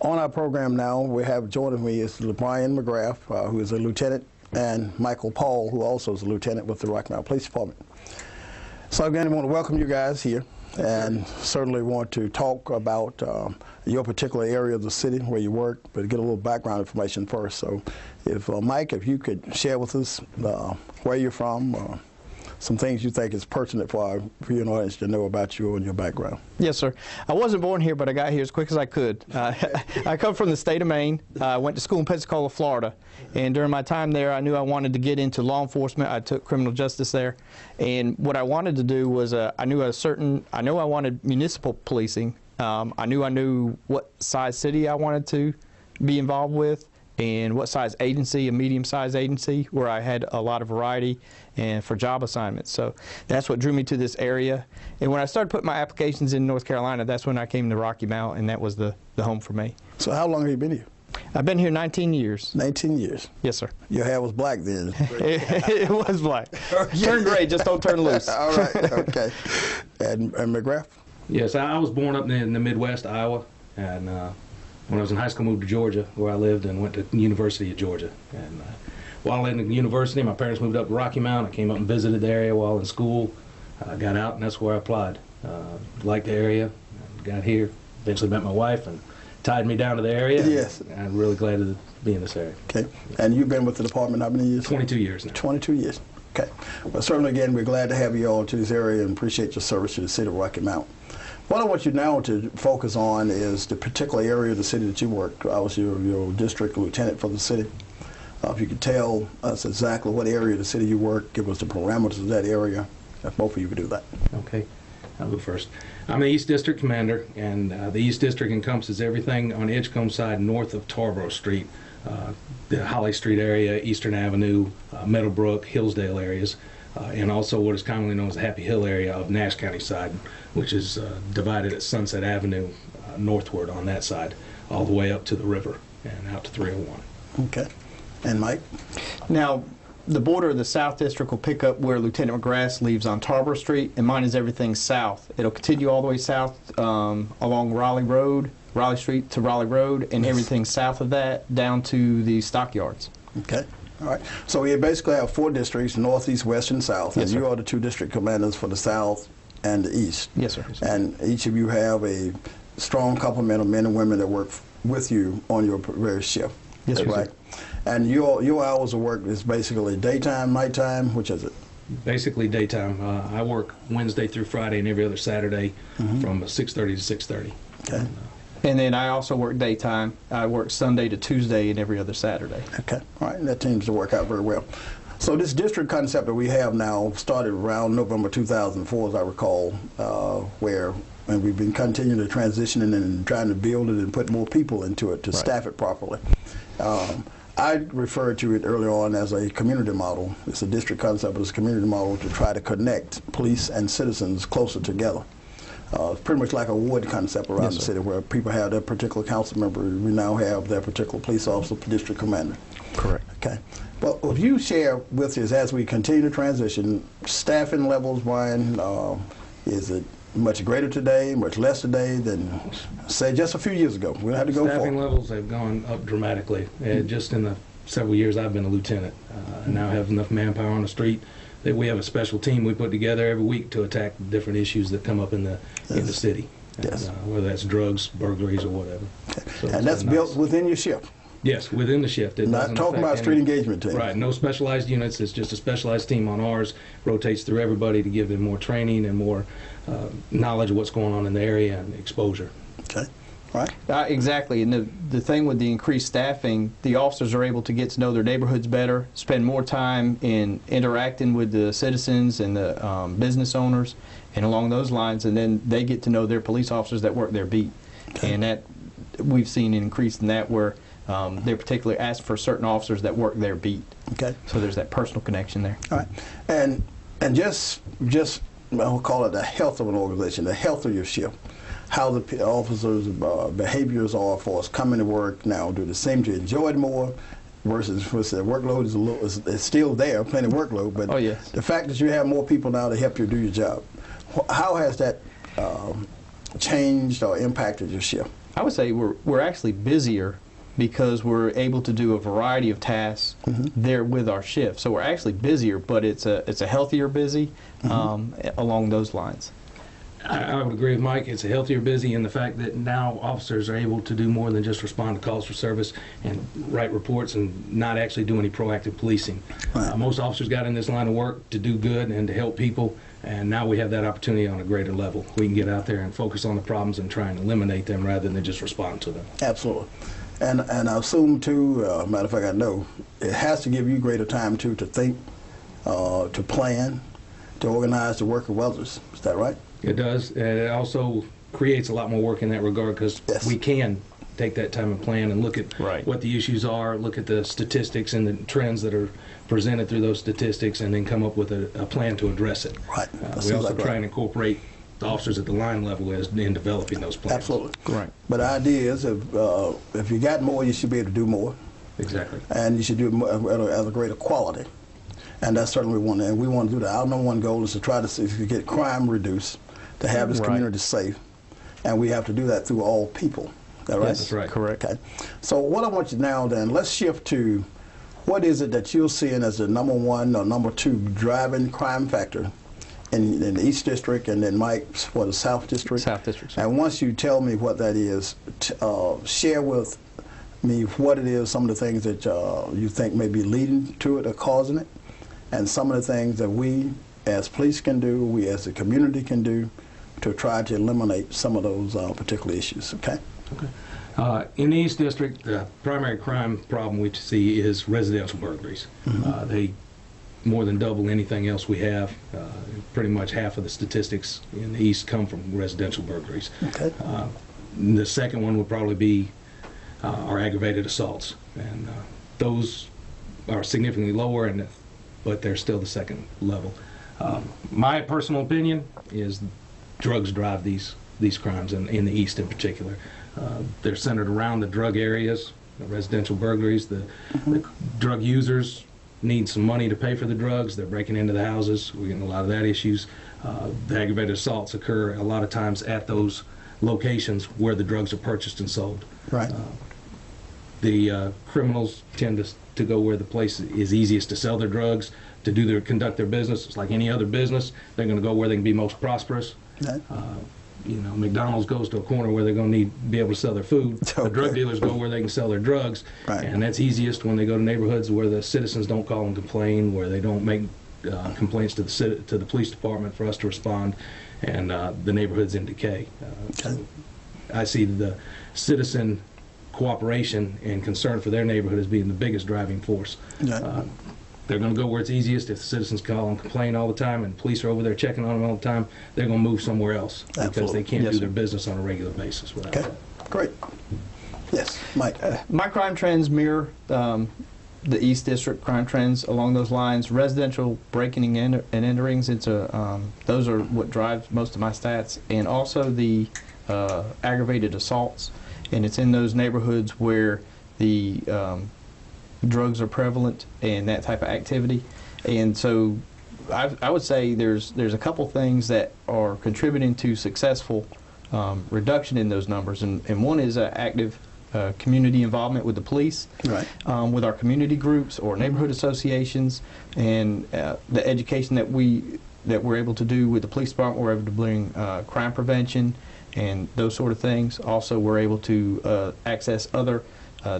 On our program now, we have joining me is Brian McGrath, who is a lieutenant, and Michael Paul, who also is a lieutenant with the Rocky Mount Police Department. So again, I want to welcome you guys here, and certainly want to talk about your particular area of the city where you work, but get a little background information first. So if Mike, if you could share with us where you're from, some things you think is pertinent for you and audience to know about you and your background. Yes, sir. I wasn't born here, but I got here as quick as I could. I come from the state of Maine. I went to school in Pensacola, Florida, and during my time there, I knew I wanted to get into law enforcement. I took criminal justice there, and what I wanted to do was I knew I wanted municipal policing. I knew what size city I wanted to be involved with, and what size agency, a medium-sized agency, where I had a lot of variety and for job assignments. So that's what drew me to this area. And when I started putting my applications in North Carolina, that's when I came to Rocky Mount, and that was the home for me. So how long have you been here? I've been here 19 years. 19 years? Yes, sir. Your hair was black then? It was black. Turn gray, just don't turn loose. All right, okay. And McGrath? Yes, I was born up in the Midwest, Iowa, and when I was in high school, moved to Georgia, where I lived, and went to the University of Georgia. And while in the university, my parents moved up to Rocky Mount. I came up and visited the area while in school. I got out, and that's where I applied. Liked the area, got here, eventually met my wife, and tied me down to the area. Yes. And I'm really glad to be in this area. Okay. And you've been with the department how many years? 22 years now. 22 years. Okay. Well, certainly, again, we're glad to have you all to this area and appreciate your service to the city of Rocky Mount. What I want you now to focus on is the particular area of the city that you work. I was your district lieutenant for the city. If you could tell us exactly what area of the city you work, give us the parameters of that area, if both of you could do that. Okay, I'll go first. I'm the East District Commander, and the East District encompasses everything on the Edgecombe side north of Tarboro Street, the Holly Street area, Eastern Avenue, Meadowbrook, Hillsdale areas, and also what is commonly known as the Happy Hill area of Nash County side, which is divided at Sunset Avenue northward on that side, all the way up to the river and out to 301. Okay. And Mike? Now, the border of the South District will pick up where Lieutenant McGrath leaves on Tarboro Street, and mine is everything south. It'll continue all the way south along Raleigh Street to Raleigh Road, and everything south of that down to the stockyards. Okay. All right. So we basically have 4 districts, north, east, west, and south. Yes, and you sir. are the 2 district commanders for the south and the east. Yes, sir. And each of you have a strong complement of men and women that work with you on your various shift. Yes, sir. Right. And your hours of work is basically daytime, nighttime. Which is it? Basically daytime. I work Wednesday through Friday and every other Saturday from 6:30 to 6:30. Okay. And then I also work daytime. I work Sunday to Tuesday and every other Saturday. Okay. All right. And that seems to work out very well. So this district concept that we have now started around November 2004, as I recall, and we've been continuing to transitioning and trying to build it and put more people into it to staff it properly. I referred to it early on as a community model. It's a district concept, but it's a community model to try to connect police and citizens closer together. It's pretty much like a ward concept around the city where people have their particular council member. We now have their particular police officer, district commander. Correct. Okay. Well, if you share with us as we continue to transition, staffing levels, Brian, is it much greater today, much less today than, say, just a few years ago? We don't have to go Staffing far. levels have gone up dramatically. Just in the several years I've been a lieutenant. I now have enough manpower on the street that we have a special team we put together every week to attack different issues that come up in the city. Yes. Whether that's drugs, burglaries, or whatever. Okay. So And that's built within your shift? Yes, within the shift. It Not talking about street engagement team. Right, no specialized units. It's just a specialized team on ours. Rotates through everybody to give them more training and more knowledge of what's going on in the area and exposure. Okay. Right. Exactly, and the thing with the increased staffing, the officers are able to get to know their neighborhoods better, spend more time in interacting with the citizens and the business owners, and along those lines, and then they get to know their police officers that work their beat. Okay. And that we've seen an increase in that where they're particularly asked for certain officers that work their beat. Okay. So there's that personal connection there. All right. And just I'll call it the health of an organization, the health of your shift. How the officers' behaviors are for us coming to work now. Do they seem to enjoy it more versus their workload is still there, plenty of workload, but the fact that you have more people now to help you do your job, how has that changed or impacted your shift? I would say we're actually busier because we're able to do a variety of tasks there with our shift. So we're actually busier, but it's a healthier busy along those lines. I would agree with Mike. It's a healthier busy in the fact that now officers are able to do more than just respond to calls for service and write reports and not actually do any proactive policing. Right. Most officers got in this line of work to do good and to help people, and now we have that opportunity on a greater level. We can get out there and focus on the problems and try and eliminate them rather than just respond to them. Absolutely. And I assume, too, matter of fact, I know, it has to give you greater time, too, to think, to plan, to organize, to work with others. Is that right? It does. It also creates a lot more work in that regard because we can take that time and plan and look at what the issues are, look at the statistics and the trends that are presented through those statistics, and then come up with a plan to address it. Right. We also try and incorporate the officers at the line level in developing those plans. Absolutely. Right. But the idea is if you got more, you should be able to do more. Exactly. And you should do it at a greater quality. And that's certainly one, and we want to do that. Our number one goal is to try to see if we get crime reduced, to have this community safe, and we have to do that through all people. Is that right? Yes, that's right. Correct. Okay. So what I want you now then, let's shift to what is it that you're seeing as the number one or number two driving crime factor in the East District, and then Mike for the South District? South District. And once you tell me what that is, share with me what it is, some of the things that you think may be leading to it or causing it, and some of the things that we as police can do, we as a community can do to try to eliminate some of those particular issues. Okay? Okay. In the East District, the primary crime problem we see is residential burglaries. They more than double anything else we have. Pretty much half of the statistics in the East come from residential burglaries. Okay. The second one would probably be our aggravated assaults, and those are significantly lower, but they're still the second level. My personal opinion is drugs drive these crimes in the East in particular. They're centered around the drug areas, the residential burglaries. The drug users need some money to pay for the drugs. They're breaking into the houses. We're getting a lot of that issues. The aggravated assaults occur a lot of times at those locations where the drugs are purchased and sold. Right. The criminals tend to go where the place is easiest to sell their drugs, to conduct their business. It's like any other business. They're going to go where they can be most prosperous. Right. McDonald's goes to a corner where they're going to be able to sell their food. The drug dealers go where they can sell their drugs, and that's easiest when they go to neighborhoods where the citizens don't call and complain, where they don't make complaints to the police department for us to respond, and the neighborhood's in decay. So I see the citizen cooperation and concern for their neighborhood as being the biggest driving force. They're going to go where it's easiest. If the citizens call and complain all the time and police are over there checking on them all the time, they're going to move somewhere else because they can't do their business on a regular basis without that. Great. Yes, Mike. My crime trends mirror the East District crime trends along those lines. Residential breaking and enterings, those are what drives most of my stats, and also the aggravated assaults, and it's in those neighborhoods where the drugs are prevalent and that type of activity. And so I would say there's a couple things that are contributing to successful reduction in those numbers, and one is active community involvement with the police, with our community groups or neighborhood associations, and the education that we're able to do with the police department. We're able to bring crime prevention and those sort of things. Also, we're able to access other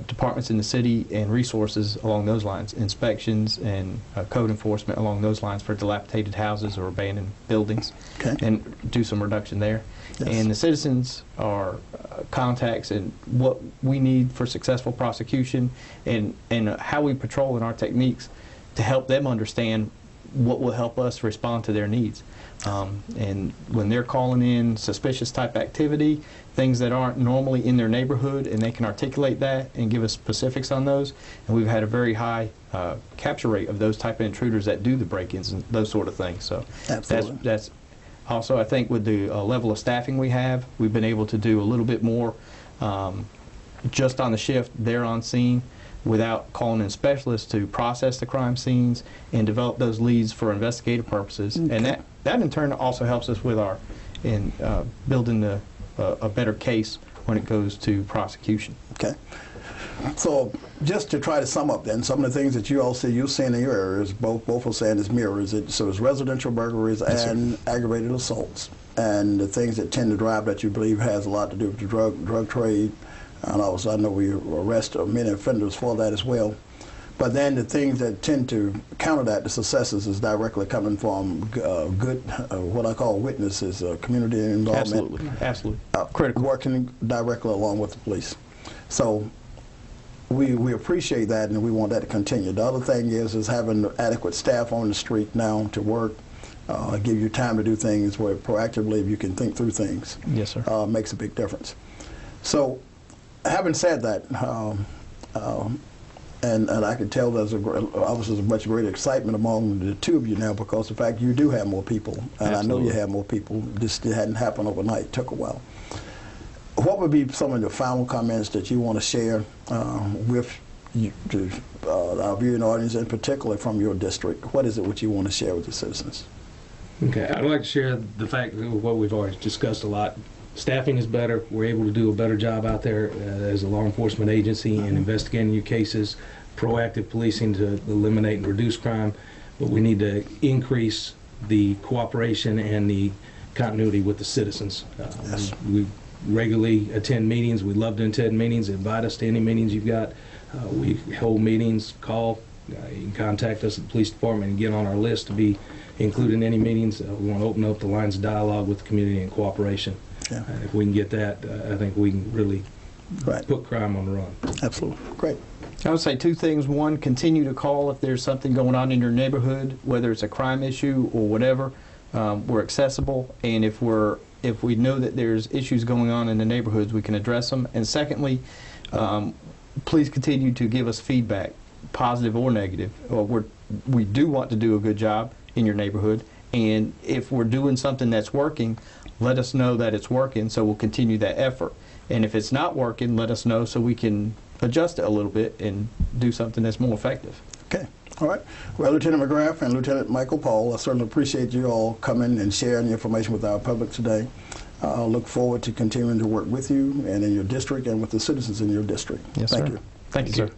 departments in the city and resources along those lines, inspections and code enforcement along those lines for dilapidated houses or abandoned buildings, and do some reduction there. And the citizens are contacts and what we need for successful prosecution, and how we patrol in our techniques to help them understand what will help us respond to their needs. And when they're calling in suspicious type activity, things that aren't normally in their neighborhood, and they can articulate that and give us specifics on those, and we've had a very high capture rate of those type of intruders that do the break-ins and those sort of things. So that's also, I think, with the level of staffing we have, we've been able to do a little bit more just on the shift there on scene, without calling in specialists to process the crime scenes and develop those leads for investigative purposes. And that in turn also helps us with building a better case when it goes to prosecution. Okay. So just to try to sum up then, some of the things that you all see, you're seeing in your areas, both are saying is mirrors. So it's residential burglaries and aggravated assaults. And the things that tend to drive that you believe has a lot to do with the drug trade. And also I know we arrest many offenders for that as well. But then the things that tend to counter that, the successes, is directly coming from good, what I call witnesses, community involvement. Absolutely. Critical. Working directly along with the police. So we appreciate that, and we want that to continue. The other thing is having adequate staff on the street now to work, give you time to do things where proactively if you can think through things. Yes, sir. Makes a big difference. So having said that, and I can tell there's obviously a much greater excitement among the two of you now because the fact you do have more people, and Absolutely. I know you have more people. This hadn't happened overnight. It took a while. What would be some of the final comments that you want to share with our viewing audience, and particularly from your district? What is it which you want to share with the citizens? Okay, I'd like to share the fact that what we've already discussed a lot. Staffing is better. We're able to do a better job out there as a law enforcement agency in investigating new cases, proactive policing to eliminate and reduce crime, but we need to increase the cooperation and the continuity with the citizens. Yes. We regularly attend meetings. We love to attend meetings. Invite us to any meetings you've got. We hold meetings, call. You can contact us at the police department and get on our list to be included in any meetings. We want to open up the lines of dialogue with the community and cooperation. Yeah. If we can get that, I think we can really put crime on the run. Absolutely. Great. I would say two things. One, continue to call if there's something going on in your neighborhood, whether it's a crime issue or whatever. We're accessible, and if we know that there's issues going on in the neighborhoods, we can address them. And secondly, please continue to give us feedback, positive or negative. We do want to do a good job in your neighborhood, and if we're doing something that's working, let us know that it's working, so we'll continue that effort. And if it's not working, let us know so we can adjust it a little bit and do something that's more effective. Okay. All right. Well, Lieutenant McGrath and Lieutenant Michael Paul, I certainly appreciate you all coming and sharing the information with our public today. I look forward to continuing to work with you and in your district and with the citizens in your district. Yes, Thank sir. you. Thank you, sir.